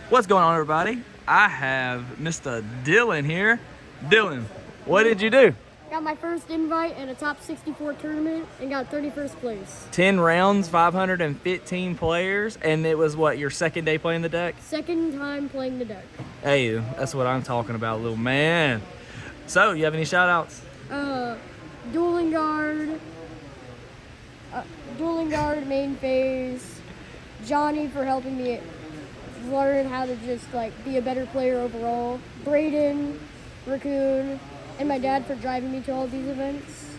What's going on, everybody? I have Mr. Dylan here. Dylan, what did you do? Got my first invite in a top 64 tournament and got 31st place. 10 rounds, 515 players, and it was what, your second day playing the deck? Second time playing the deck. Hey, that's what I'm talking about, little man. So, you have any shout outs? Dueling Guard, main phase, Johnny for helping me learn how to just be a better player overall, Braden, Raccoon, and my dad for driving me to all these events.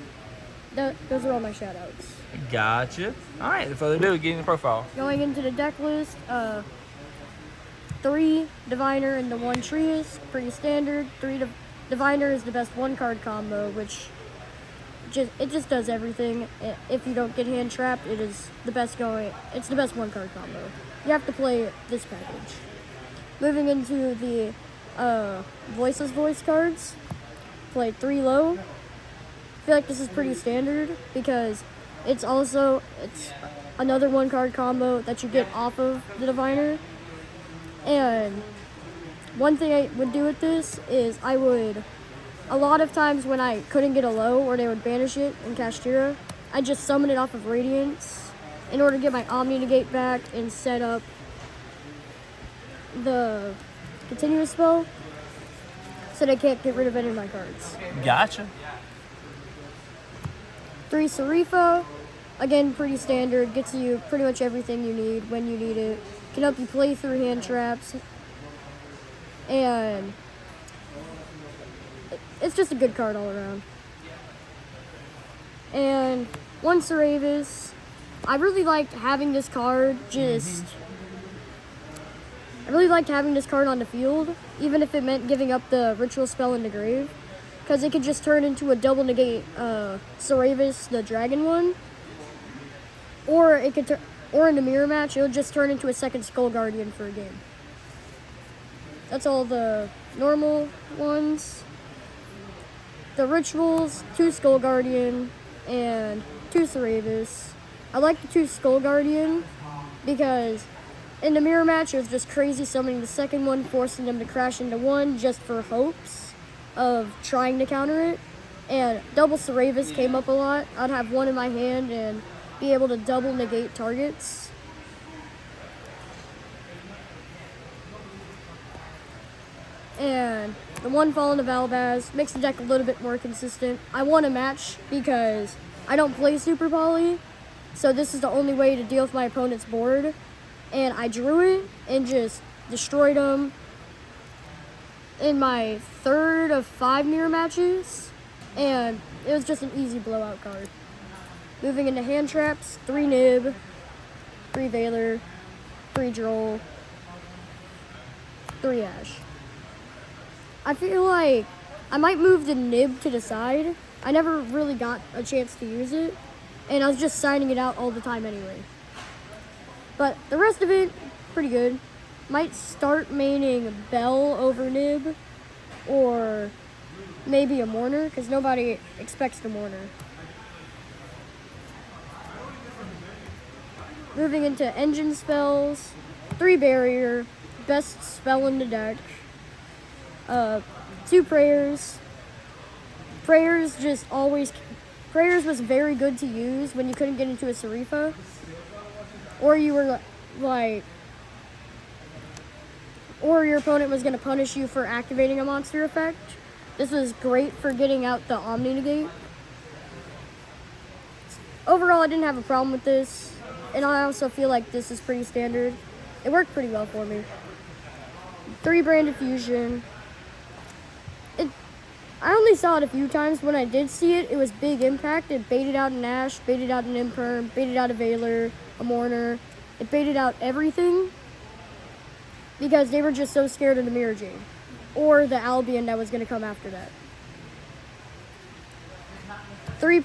Those are all my shout outs. Gotcha. All right, without further ado, get in the profile. Going into the deck list, 3 Diviner and the 1 Trius, pretty standard. 3 Diviner is the best 1-card combo, which it just does everything. If you don't get hand trapped, it's the best 1-card combo. You have to play this package. Moving into the Voiceless voice cards, play 3 low. I feel like this is pretty standard because it's another 1-card combo that you get off of the Diviner. And one thing I would do with this is a lot of times when I couldn't get a low or they would banish it in Kashtira, I'd just summon it off of Radiance in order to get my Omni Negate back and set up the continuous spell so they can't get rid of any of my cards. Gotcha. 3 Sarifa, again pretty standard, gets you pretty much everything you need when you need it. Can help you play through hand traps, and it's just a good card all around. And 1 Saravis, I really liked having this card I really liked having this card on the field, even if it meant giving up the ritual spell in the grave, because it could just turn into a double negate Saravis, the dragon one, or or in a mirror match, it would just turn into a second Skull Guardian for a game. That's all the normal ones. The rituals, 2 Skull Guardian and 2 Saravis. I like the 2 Skull Guardian because in the mirror match, it was just crazy summoning the second one, forcing them to crash into 1 just for hopes of trying to counter it. And double Saravis came up a lot. I'd have 1 in my hand and be able to double negate targets. And the 1 Fallen of Alaz makes the deck a little bit more consistent. I won a match because I don't play Super Poly, so this is the only way to deal with my opponent's board. And I drew it and just destroyed them in my 3rd of 5 mirror matches, and it was just an easy blowout card. Moving into hand traps, 3 Nib, 3 Veiler, 3 Droll, 3 Ash. I feel like I might move the Nib to the side. I never really got a chance to use it, and I was just signing it out all the time anyway. But the rest of it, pretty good. Might start maining Bell over Nib, or maybe a Mourner, because nobody expects the Mourner. Moving into engine spells, 3 Barrier, best spell in the deck. 2 Prayers. Prayers was very good to use when you couldn't get into a Sarifa, or you were or your opponent was going to punish you for activating a monster effect. This was great for getting out the Omni Negate. Overall, I didn't have a problem with this, and I also feel like this is pretty standard. It worked pretty well for me. 3 Branded Fusion. I only saw it a few times. When I did see it, it was big impact. It baited out an Ash, baited out an Imperm, baited out a Veiler, a Mourner. It baited out everything because they were just so scared of the Mirror Jade or the Albion that was going to come after that. 3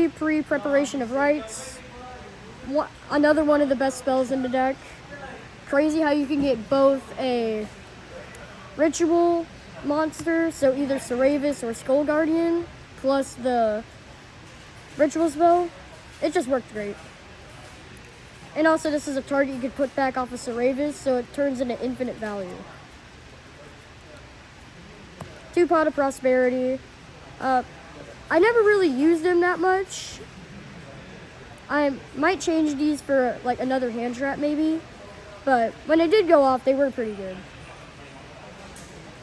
Pre-Preparation of Rites. Another one of the best spells in the deck. Crazy how you can get both a ritual monster, so either Saravis or Skull Guardian, plus the ritual spell. It just worked great. And also, this is a target you could put back off of Ceravis, so it turns into infinite value. 2 Pot of Prosperity. I never really used them that much. I might change these for like another hand trap maybe, but when they did go off, they were pretty good.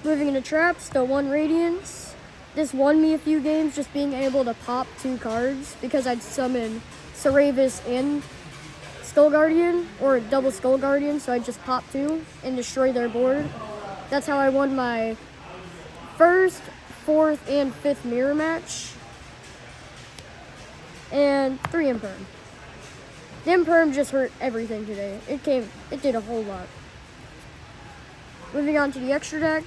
Moving into traps, the 1 Radiance. This won me a few games just being able to pop 2 cards because I'd summon Ceravis and Skull Guardian, or double Skull Guardian, so I'd just pop 2 and destroy their board. That's how I won my 1st, 4th, and 5th mirror match. And 3 Imperm. The Imperm just hurt everything today. It did a whole lot. Moving on to the extra deck.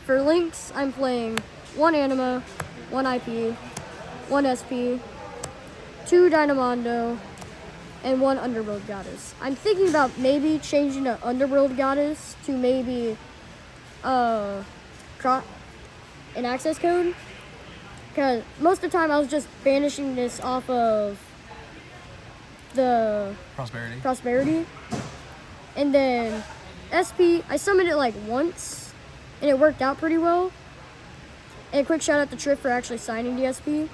For links, I'm playing 1 Anima, 1 IP, 1 SP, 2 Dynamondo, and 1 Underworld Goddess. I'm thinking about maybe changing the Underworld Goddess to maybe an access code. Because most of the time I was just banishing this off of the Prosperity. And then SP, I summoned it like once, and it worked out pretty well. And a quick shout out to Triff for actually signing the SP.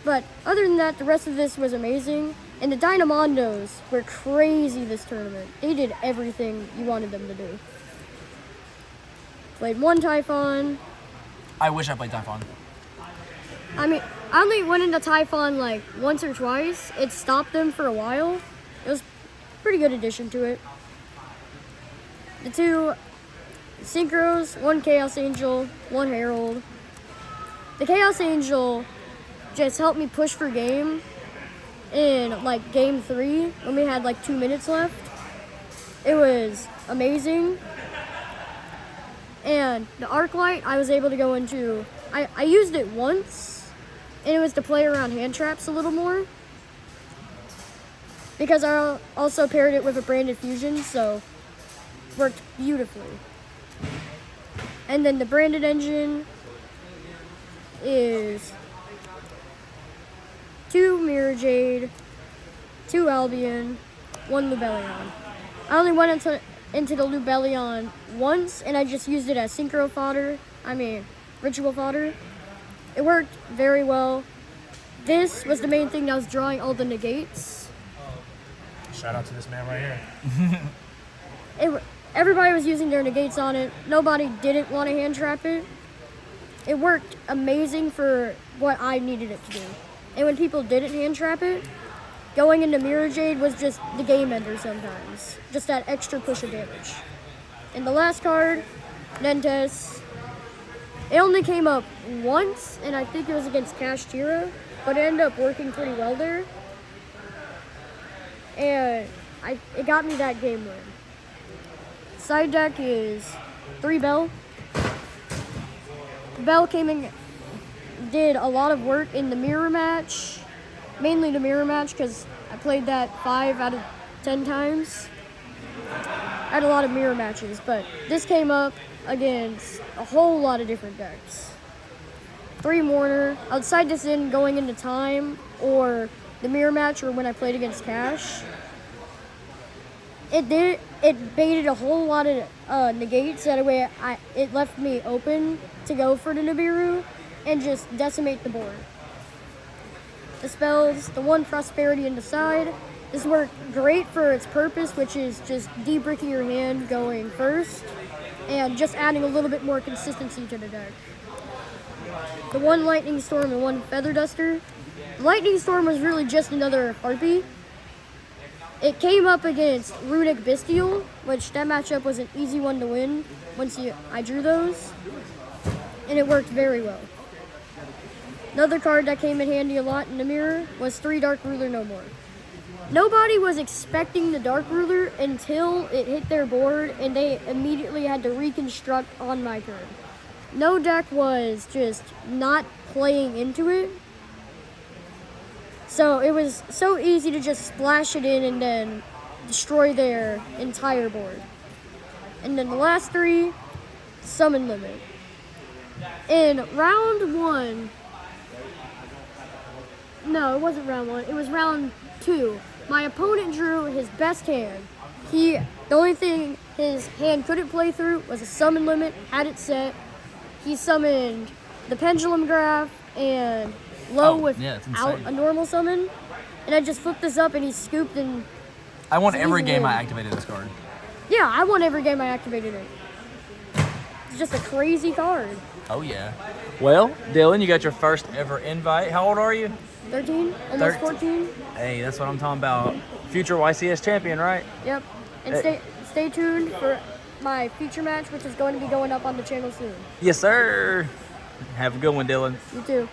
But other than that, the rest of this was amazing. And the Dynamondos were crazy this tournament. They did everything you wanted them to do. Played 1 Typhon. I wish I played Typhon. I mean, I only went into Typhon like once or twice. It stopped them for a while. It was a pretty good addition to it. The 2 Synchros, 1 Chaos Angel, 1 Herald. The Chaos Angel just helped me push for game in like game 3 when we had like 2 minutes left. It was amazing. And the Arclight, I was able to go into, I used it once, and it was to play around hand traps a little more. Because I also paired it with a branded fusion, so it worked beautifully. And then the branded engine is 2 Mirror Jade, 2 Albion, 1 Lubellion. I only went into the Lubellion once, and I just used it as ritual fodder. It worked very well. This was the main thing that was drawing all the negates. Shout out to this man right here. Everybody was using their negates on it. Nobody didn't want to hand trap it. It worked amazing for what I needed it to do. And when people didn't hand trap it, going into Mirror Jade was just the game ender sometimes. Just that extra push of damage. And the last card, Nentes. It only came up once, and I think it was against Cash Tira, but it ended up working pretty well there. And it got me that game win. Side deck is 3 Bell. Bell came in, did a lot of work in the mirror match, mainly the mirror match because I played that 5 out of 10 times. I had a lot of mirror matches, but this came up against a whole lot of different decks. 3 Mourner. Outside this in going into time or the mirror match or when I played against Cash. It baited a whole lot of negates. That way it left me open to go for the Nibiru and just decimate the board. The spells, the 1 Prosperity in the side. This worked great for its purpose, which is just debricking your hand going first and just adding a little bit more consistency to the deck. The 1 Lightning Storm and 1 Feather Duster. Lightning Storm was really just another Harpy. It came up against Runic Bestial, which that matchup was an easy one to win once I drew those, and it worked very well. Another card that came in handy a lot in the mirror was 3 Dark Ruler No More. Nobody was expecting the Dark Ruler until it hit their board, and they immediately had to reconstruct on my turn. No deck was just not playing into it. So it was so easy to just splash it in and then destroy their entire board. And then the last 3, Summon Limit. In round 1, no, it wasn't round 1. It was round 2. My opponent drew his best hand. The only thing his hand couldn't play through was a summon limit, had it set. He summoned the Pendulum Graph and Low yeah, it's without insane. a normal summon. And I just flipped this up and he scooped and... I won It's every easy game win. I activated this card. Yeah, I won every game I activated it. It's just a crazy card. Oh, yeah. Well, Dylan, you got your first ever invite. How old are you? 13, almost 13. 14. Hey, that's what I'm talking about. Future YCS champion, right? Yep. And stay tuned for my feature match, which is going to be going up on the channel soon. Yes, sir. Have a good one, Dylan. You too.